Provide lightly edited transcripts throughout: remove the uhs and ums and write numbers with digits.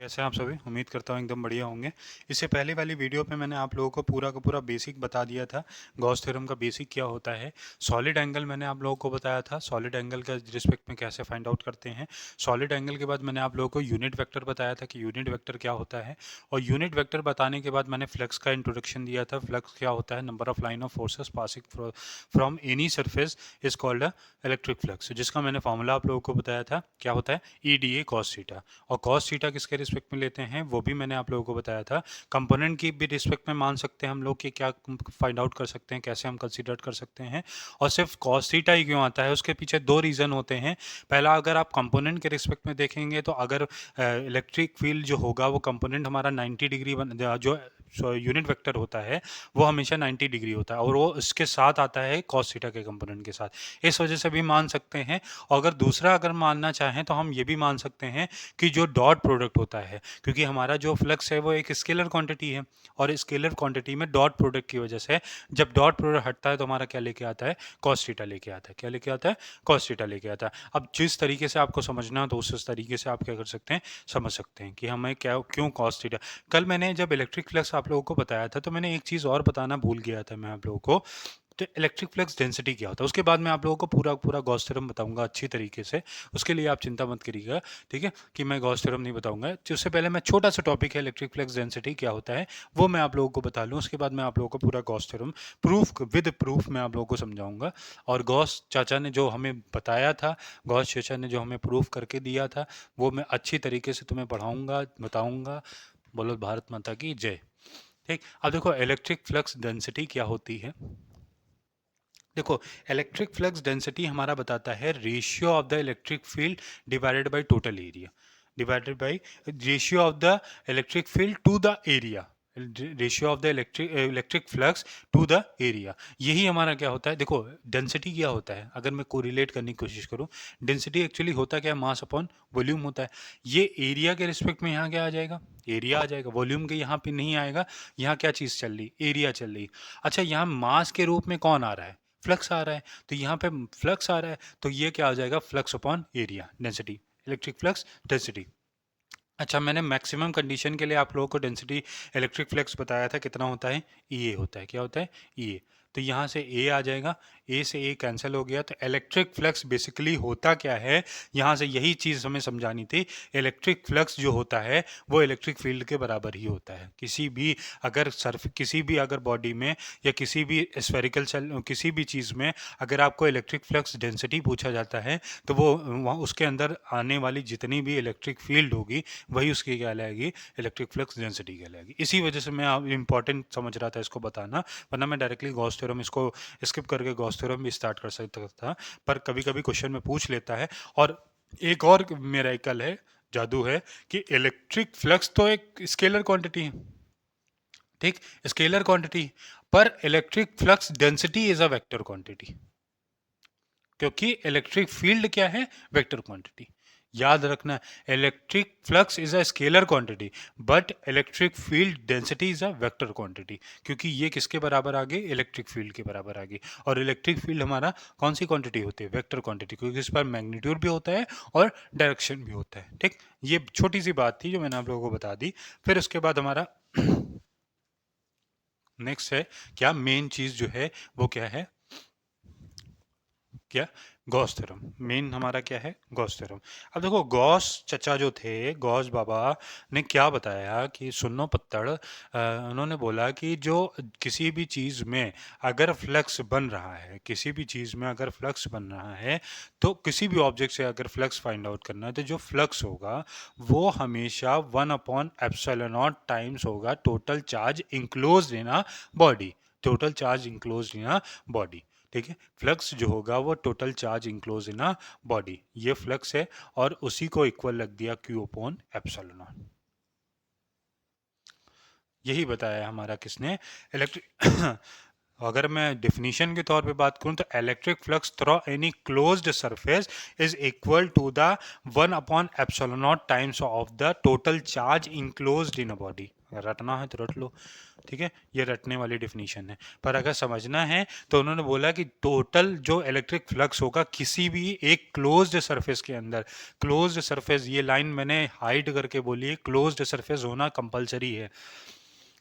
कैसे हैं आप सभी। उम्मीद करता हूँ एकदम बढ़िया होंगे। इससे पहले वाली वीडियो पे मैंने आप लोगों को पूरा का पूरा बेसिक बता दिया था। गॉस थ्योरम का बेसिक क्या होता है, सॉलिड एंगल मैंने आप लोगों को बताया था, सॉलिड एंगल का रिस्पेक्ट में कैसे फाइंड आउट करते हैं। सॉलिड एंगल के बाद मैंने आप लोगों को यूनिट वेक्टर बताया था कि यूनिट वेक्टर क्या होता है। और यूनिट वेक्टर बताने के बाद मैंने फ्लक्स का इंट्रोडक्शन दिया था। फ्लक्स क्या होता है, number of line of forces passing from any surface is called a electric flux, जिसका मैंने फॉर्मूला आप लोगों को बताया था क्या होता है, E D A cos theta. और कॉस थीटा किसके रिस्पेक्ट में लेते हैं वो भी मैंने आप लोगों को बताया था। कंपोनेंट की भी रिस्पेक्ट में मान सकते हैं हम लोग कि क्या फाइंड आउट कर सकते हैं, कैसे हम कंसीडर कर सकते हैं। और सिर्फ कॉस थीटा ही क्यों आता है, उसके पीछे दो रीज़न होते हैं। पहला, अगर आप कंपोनेंट के रिस्पेक्ट में देखेंगे तो अगर इलेक्ट्रिक फील्ड जो होगा वो कंपोनेंट हमारा 90 डिग्री जो यूनिट वेक्टर होता है वो हमेशा 90 डिग्री होता है, और वो इसके साथ आता है कॉस थीटा के कंपोनेंट के साथ। इस वजह से भी मान सकते हैं। और अगर दूसरा अगर मानना चाहें तो हम ये भी मान सकते हैं कि जो डॉट प्रोडक्ट होता है, क्योंकि हमारा जो फ्लक्स है वो एक स्केलर क्वांटिटी है, और स्केलर क्वांटिटी में डॉट प्रोडक्ट की वजह से जब डॉट प्रोडक्ट हटता है तो हमारा क्या लेके आता है, कॉस थीटा लेके आता है। क्या लेके आता है, कॉस थीटा लेके आता है। अब जिस तरीके से आपको समझना हो तो उस तरीके से आप क्या कर सकते हैं, समझ सकते हैं कि हमें क्या क्यों कॉस थीटा। कल मैंने जब इलेक्ट्रिक फ्लक्स आप लोगों को बताया था तो मैंने एक चीज़ और बताना भूल गया था मैं आप लोगों को। तो इलेक्ट्रिक फ्लक्स डेंसिटी क्या होता है, उसके बाद मैं आप लोगों को पूरा पूरा गॉस थ्योरम बताऊंगा अच्छी तरीके से। उसके लिए आप चिंता मत करिएगा, ठीक है, कि मैं गॉस थ्योरम नहीं बताऊंगा। तो उससे पहले मैं छोटा सा टॉपिक है इलेक्ट्रिक फ्लक्स डेंसिटी क्या होता है वो मैं आप लोगों को बता लूँ। उसके बाद मैं आप लोगों को पूरा Gauss theorem proof with proof मैं आप लोगों को समझाऊंगा। और गॉस चाचा ने जो हमें बताया था, गॉस चाचा ने जो हमें प्रूफ करके दिया था, वो मैं अच्छी तरीके से तुम्हें पढ़ाऊंगा, बताऊंगा। बोलो भारत माता की जय। ठीक, अब देखो इलेक्ट्रिक फ्लक्स डेंसिटी क्या होती है। देखो, इलेक्ट्रिक फ्लक्स डेंसिटी हमारा बताता है ratio of the electric field divided by total area, divided by ratio of the electric field to the area, ratio of the electric flux to the area. यही हमारा क्या होता है। देखो, डेंसिटी क्या होता है, अगर मैं कोरिलेट करने की कोशिश करूं, डेंसिटी एक्चुअली होता क्या है, मास अपॉन वॉल्यूम होता है। ये एरिया के रिस्पेक्ट में यहाँ क्या आ जाएगा, एरिया आ जाएगा। वॉल्यूम के यहाँ पे नहीं आएगा। यहाँ क्या चीज़ चल रही, एरिया चल रही। अच्छा, यहाँ मास के रूप में कौन आ रहा है, फ्लक्स आ रहा है। तो यहाँ पे फ्लक्स आ रहा है तो ये क्या आ जाएगा, flux upon area, density, electric flux density. अच्छा, मैंने मैक्सिमम कंडीशन के लिए आप लोगों को डेंसिटी इलेक्ट्रिक फ्लक्स बताया था, कितना होता है, ई ए होता है। क्या होता है, ई ए। तो यहाँ से ए आ जाएगा, ए से ए कैंसिल हो गया। तो इलेक्ट्रिक फ्लक्स बेसिकली होता क्या है, यहाँ से यही चीज़ हमें समझानी थी। इलेक्ट्रिक फ्लक्स जो होता है वो इलेक्ट्रिक फील्ड के बराबर ही होता है। किसी भी अगर बॉडी में या किसी भी स्फेरिकल सेल, किसी भी चीज़ में अगर आपको इलेक्ट्रिक फ्लक्स डेंसिटी पूछा जाता है तो वो वहाँ उसके अंदर आने वाली जितनी भी इलेक्ट्रिक फील्ड होगी वही उसकी क्या कहलाएगी, इलेक्ट्रिक फ्लक्स डेंसिटी कहलाएगी। इसी वजह से मैं इंपॉर्टेंट समझ रहा था इसको बताना, वरना मैं डायरेक्टली गॉस थ्योरम इसको स्किप करके गॉस थ्योरम भी स्टार्ट कर सकता था। पर कभी कभी क्वेश्चन में पूछ लेता है। और एक और मेरा एकल है, जादू है, कि इलेक्ट्रिक फ्लक्स तो एक स्केलर क्वांटिटी है, ठीक, स्केलर क्वांटिटी, पर electric flux density is a vector quantity, क्योंकि इलेक्ट्रिक फील्ड क्या है, वेक्टर क्वांटिटी। याद रखना, electric flux is a scalar quantity but electric field density is a vector quantity, क्योंकि ये किसके बराबर आ गई, इलेक्ट्रिक फील्ड के बराबर आ गई। और इलेक्ट्रिक फील्ड हमारा कौन सी क्वांटिटी होती है, वेक्टर क्वांटिटी, क्योंकि इस पर मैग्नीट्यूड भी होता है और डायरेक्शन भी होता है। ठीक, ये छोटी सी बात थी जो मैंने आप लोगों को बता दी। फिर उसके बाद हमारा नेक्स्ट है क्या, मेन चीज जो है वो क्या है, क्या, गॉस थ्योरम। मेन हमारा क्या है, गॉस थ्योरम। अब देखो, गॉस चचा जो थे, गॉस बाबा ने क्या बताया कि सुन्नो पत्तड़, उन्होंने बोला कि जो किसी भी चीज़ में अगर फ्लक्स बन रहा है, किसी भी चीज़ में अगर फ्लक्स बन रहा है, तो किसी भी ऑब्जेक्ट से अगर फ्लक्स फाइंड आउट करना है तो जो फ्लक्स होगा वो हमेशा 1/ε0 टाइम्स होगा total charge enclose in a body, total charge enclose in a body. ठीक है, फ्लक्स जो होगा वो total charge enclose in a body, ये फ्लक्स है, और उसी को इक्वल रख दिया क्यू अपॉन एप्सिलॉन नॉट। यही बताया हमारा किसने, इलेक्ट्रिक अगर मैं डिफिनीशन के तौर पे बात करूं तो electric flux through any closed surface is equal to the 1/ε0 times of the total charge enclosed in a body. रटना है तो रट लो। ठीक है, ये रटने वाली डेफिनेशन है। पर अगर समझना है तो उन्होंने बोला कि टोटल जो इलेक्ट्रिक फ्लक्स होगा किसी भी एक क्लोज्ड सरफेस के अंदर, क्लोज्ड सरफेस, ये लाइन मैंने हाइड करके बोली है, क्लोज्ड सरफेस होना कंपलसरी है।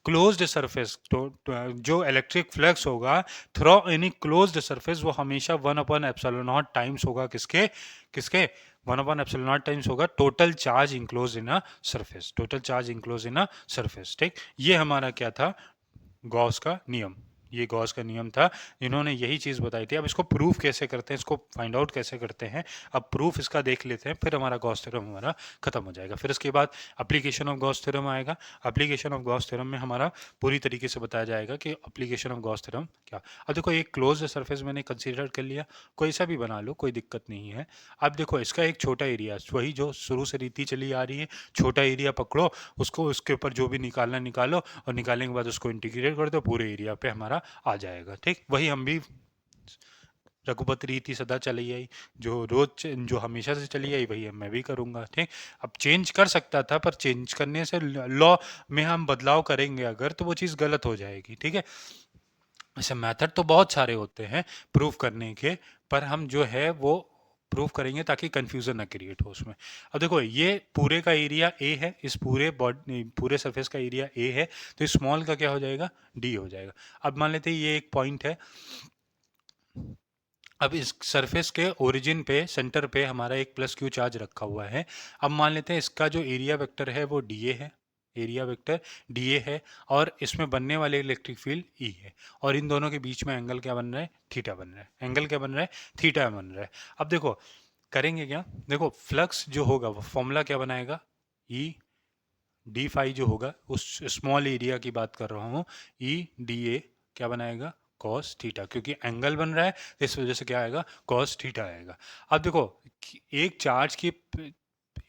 क्लोज्ड सरफेस तो जो इलेक्ट्रिक फ्लक्स होगा थ्रू एनी क्लोज्ड सरफेस वो हमेशा 1/ε0 टाइम्स होगा, किसके किसके 1/ε0 टाइम्स होगा total charge enclose in a surface, total charge enclose in a surface. ठीक, ये हमारा क्या था, गॉस का नियम। ये गॉस का नियम था, इन्होंने यही चीज़ बताई थी। अब इसको प्रूफ कैसे करते हैं, इसको फाइंड आउट कैसे करते हैं, अब प्रूफ इसका देख लेते हैं, फिर हमारा गॉस थ्योरम हमारा खत्म हो जाएगा। फिर इसके बाद एप्लीकेशन ऑफ गॉस थ्योरम आएगा। एप्लीकेशन ऑफ गॉस थ्योरम में हमारा पूरी तरीके से बताया जाएगा कि एप्लीकेशन ऑफ गॉस थ्योरम क्या। अब देखो एक क्लोज सरफेस मैंने कंसीडर कर लिया, कोई सा भी बना लो, कोई दिक्कत नहीं है। अब देखो इसका एक छोटा एरिया, वही जो शुरू से रीति चली आ रही है, छोटा एरिया पकड़ो, उसको उसके ऊपर जो भी निकालना निकालो, और निकालने के बाद उसको इंटीग्रेट कर दो, पूरे एरिया पे हमारा आ जाएगा। ठीक, वही हम भी रघुपति रीति सदा चली आई, जो रोज जो हमेशा से चली आई वही मैं भी करूंगा। ठीक, अब चेंज कर सकता था, पर चेंज करने से लॉ में हम बदलाव करेंगे अगर, तो वो चीज़ गलत हो जाएगी। ठीक है, ऐसे मेथड तो बहुत सारे होते हैं प्रूफ करने के, पर हम जो है वो प्रूफ करेंगे ताकि कंफ्यूजन ना क्रिएट हो उसमें। अब देखो ये पूरे का एरिया ए है, इस पूरे बॉडी पूरे सरफेस का एरिया ए है, तो स्मॉल का क्या हो जाएगा, डी हो जाएगा। अब मान लेते हैं ये एक पॉइंट है, अब इस सरफेस के ओरिजिन पे सेंटर पे हमारा एक प्लस क्यू चार्ज रखा हुआ है। अब मान लेते हैं इसका जो एरिया वेक्टर है वो डी ए है, एरिया वेक्टर डी ए है, और इसमें बनने वाले इलेक्ट्रिक फील्ड ई है, और इन दोनों के बीच में एंगल क्या बन रहा है, थीटा बन रहा है। एंगल क्या बन रहा है, थीटा बन रहा है। अब देखो करेंगे क्या, देखो फ्लक्स जो होगा वो फॉर्मूला क्या बनाएगा, ई डी फाई जो होगा, उस स्मॉल एरिया की बात कर रहा हूँ, ई डी ए क्या बनाएगा, कॉस थीटा, क्योंकि एंगल बन रहा है इस वजह से क्या आएगा, कॉस थीटा आएगा। अब देखो एक चार्ज की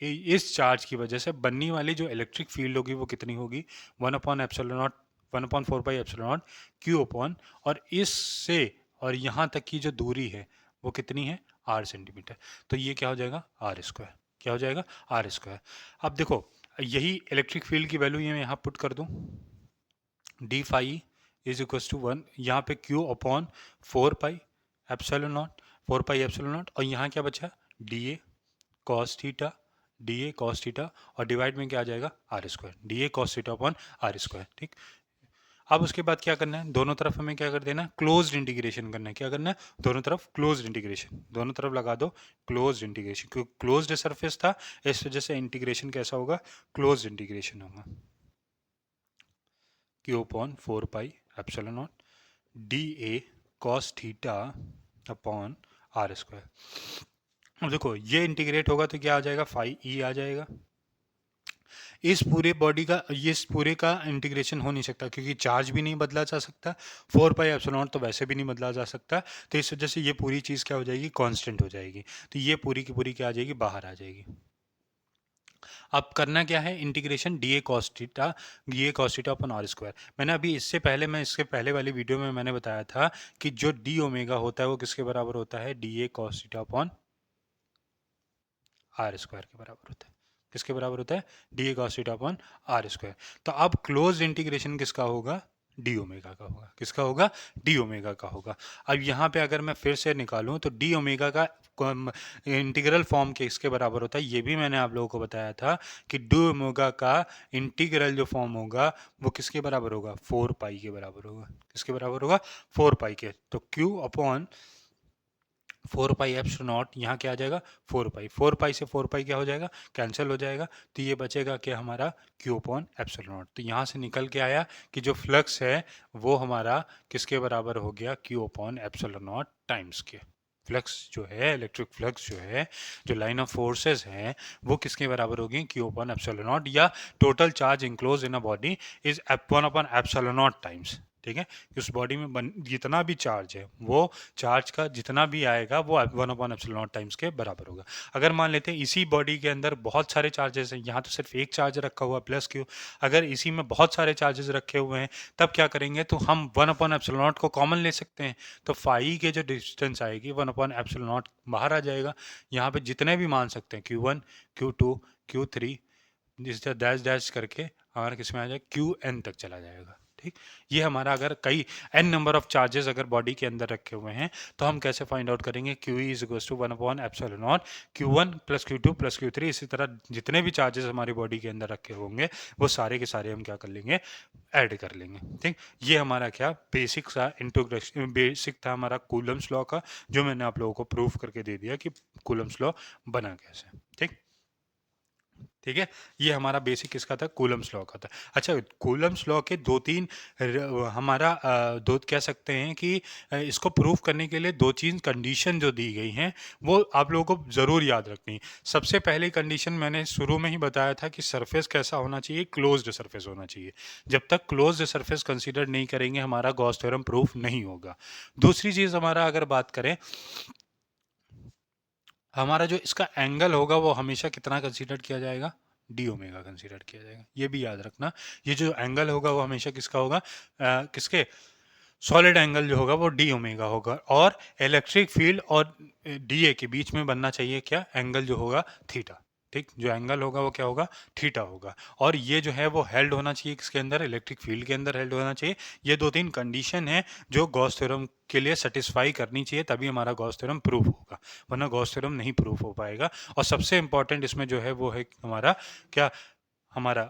इस चार्ज की वजह से बनने वाली जो इलेक्ट्रिक फील्ड होगी वो कितनी होगी, 1/ε0, 1/4πε0 क्यू अपॉन, और इससे और यहाँ तक की जो दूरी है वो कितनी है, आर सेंटीमीटर। तो ये क्या हो जाएगा, आर स्क्वायर, क्या हो जाएगा, आर स्क्वायर। अब देखो यही इलेक्ट्रिक फील्ड की वैल्यू ये मैं यहाँ पुट कर दूँ, D phi is equal to 1, यहाँ पे क्यू अपॉन 4πε0, 4πε0, और यहाँ क्या बचा, D A cos theta, D A cos theta, और डिवाइड में क्या आ जाएगा, R square, D A cos theta upon are square. ठीक, अब उसके बाद क्या करना है, दोनों तरफ हमें क्या कर देना, क्लोज्ड इंटीग्रेशन करना है। क्या करना है, दोनों तरफ क्लोज्ड इंटीग्रेशन, दोनों तरफ लगा दो क्लोज्ड इंटीग्रेशन, क्योंकि क्लोज्ड सरफेस था इस वजह से इंटीग्रेशन कैसा होगा, क्लोज्ड इंटीग्रेशन होगा, q upon 4πε0 d A cos theta upon are square. अब देखो ये इंटीग्रेट होगा तो क्या आ जाएगा, फाई ई आ जाएगा। इस पूरे बॉडी का, इस पूरे का इंटीग्रेशन हो नहीं सकता क्योंकि चार्ज भी नहीं बदला जा सकता, 4πε0 तो वैसे भी नहीं बदला जा सकता, तो इस वजह से ये पूरी चीज़ क्या हो जाएगी, कांस्टेंट हो जाएगी। तो ये पूरी की पूरी क्या आ जाएगी, बाहर आ जाएगी। अब करना क्या है, integration D A cos theta, D A cos theta upon R square. मैंने अभी इससे पहले, मैं इसके पहले वाली वीडियो में मैंने बताया था कि जो डी ओमेगा होता है वो किसके बराबर होता है, D A cos theta upon are square के बराबर होता है। किसके बराबर होता है, D A cos theta upon are square. तो अब क्लोज इंटीग्रेशन किसका होगा, डी ओमेगा का होगा, किसका होगा, डी ओमेगा का होगा। अब यहाँ पे अगर मैं फिर से निकालूं तो डी ओमेगा का इंटीग्रल फॉर्म किसके बराबर होता है, ये भी मैंने आप लोगों को बताया था कि डी ओमेगा का इंटीग्रल जो फॉर्म होगा वो किसके बराबर होगा, 4π के बराबर होगा। किसके बराबर होगा, 4π के। तो क्यू अपॉन 4πε0, यहाँ क्या आ जाएगा, 4π, 4π से 4π क्या हो जाएगा, कैंसिल हो जाएगा, तो ये बचेगा कि हमारा क्यू अपॉन एप्सिलॉन। तो यहाँ से निकल के आया कि जो फ्लक्स है वो हमारा किसके बराबर हो गया, क्यू अपॉन एप्सिलॉन टाइम्स के। फ्लक्स जो है, इलेक्ट्रिक फ्लक्स जो है, जो लाइन ऑफ फोर्सेस हैं वो किसके बराबर होगी, क्यू अपॉन एप्सिलॉन, या total charge enclose in a body is 1/ε0 times. ठीक है, उस बॉडी में जितना भी चार्ज है वो चार्ज का जितना भी आएगा वो 1/ε0 टाइम्स के बराबर होगा। अगर मान लेते हैं इसी बॉडी के अंदर बहुत सारे चार्जेस हैं, यहाँ तो सिर्फ एक चार्ज रखा हुआ प्लस क्यू, अगर इसी में बहुत सारे चार्जेस रखे हुए हैं तब क्या करेंगे, तो हम 1/ε0 को कॉमन ले सकते हैं, तो फाई के जो डिस्टेंस आएगी 1/ε0 बाहर आ जाएगा। यहाँ पे जितने भी मान सकते हैं Q1 Q2 Q3 जिस डैश डैश करके हमारा किस में आ जाएगा, QN तक चला जाएगा। ठीक, ये हमारा अगर कई n नंबर ऑफ चार्जेस अगर बॉडी के अंदर रखे हुए हैं तो हम कैसे फाइंड आउट करेंगे, q E is equals to 1/एप्सिलॉन Q1 plus Q2 plus Q3, इसी तरह जितने भी चार्जेस हमारी बॉडी के अंदर रखे होंगे वो सारे के सारे हम क्या कर लेंगे, ऐड कर लेंगे। ठीक, ये हमारा क्या बेसिक सा इंट्रोडक्शन, बेसिक था हमारा कूलम्स लॉ का, जो मैंने आप लोगों को प्रूफ करके दे दिया कि कूलम्स लॉ बना कैसे। ठीक, ठीक है, ये हमारा बेसिक इसका था, कूलम्स लॉ का था। अच्छा, कूलम्स लॉ के दो तीन हमारा दो कह सकते हैं कि इसको प्रूफ करने के लिए दो तीन कंडीशन जो दी गई हैं वो आप लोगों को ज़रूर याद रखनी। सबसे पहली कंडीशन मैंने शुरू में ही बताया था कि सरफेस कैसा होना चाहिए, क्लोज्ड सरफेस होना चाहिए। जब तक क्लोज्ड सरफेस कंसीडर नहीं करेंगे हमारा गॉस थ्योरम प्रूफ नहीं होगा। दूसरी चीज़ हमारा अगर बात करें, हमारा जो इसका एंगल होगा वो हमेशा कितना कंसीडर किया जाएगा, डी ओमेगा कंसीडर किया जाएगा। ये भी याद रखना, ये जो एंगल होगा वो हमेशा किसका होगा, किसके, सॉलिड एंगल जो होगा वो डी ओमेगा होगा। और इलेक्ट्रिक फील्ड और डी ए के बीच में बनना चाहिए क्या, एंगल जो होगा थीटा। ठीक, जो एंगल होगा वो क्या होगा, थीटा होगा। और ये जो है वो हेल्ड होना चाहिए किसके अंदर, इलेक्ट्रिक फील्ड के अंदर हेल्ड होना चाहिए। ये दो तीन कंडीशन है जो गॉस थ्योरम के लिए सेटिस्फाई करनी चाहिए, तभी हमारा गॉस थ्योरम प्रूफ होगा, वरना गॉस थ्योरम नहीं प्रूफ हो पाएगा। और सबसे इंपॉर्टेंट इसमें जो है वो है हमारा क्या, हमारा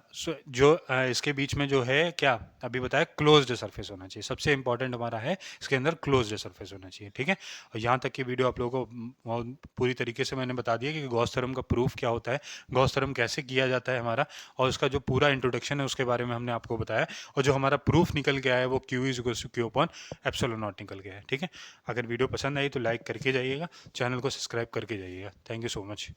जो इसके बीच में जो है क्या अभी बताया, क्लोज्ड सरफेस होना चाहिए। सबसे इंपॉर्टेंट हमारा है इसके अंदर क्लोज्ड सरफेस होना चाहिए। ठीक है, और यहाँ तक की वीडियो आप लोगों को पूरी तरीके से मैंने बता दिया कि गॉस थ्योरम का प्रूफ क्या होता है, गॉस थ्योरम कैसे किया जाता है हमारा, और उसका जो पूरा इंट्रोडक्शन है उसके बारे में हमने आपको बताया। और जो हमारा प्रूफ निकल के आया है वो Q is equals to Q upon epsilon naught निकल गया है। ठीक है, अगर वीडियो पसंद आई तो लाइक करके जाइएगा, चैनल को सब्सक्राइब करके जाइएगा। Thank you so much.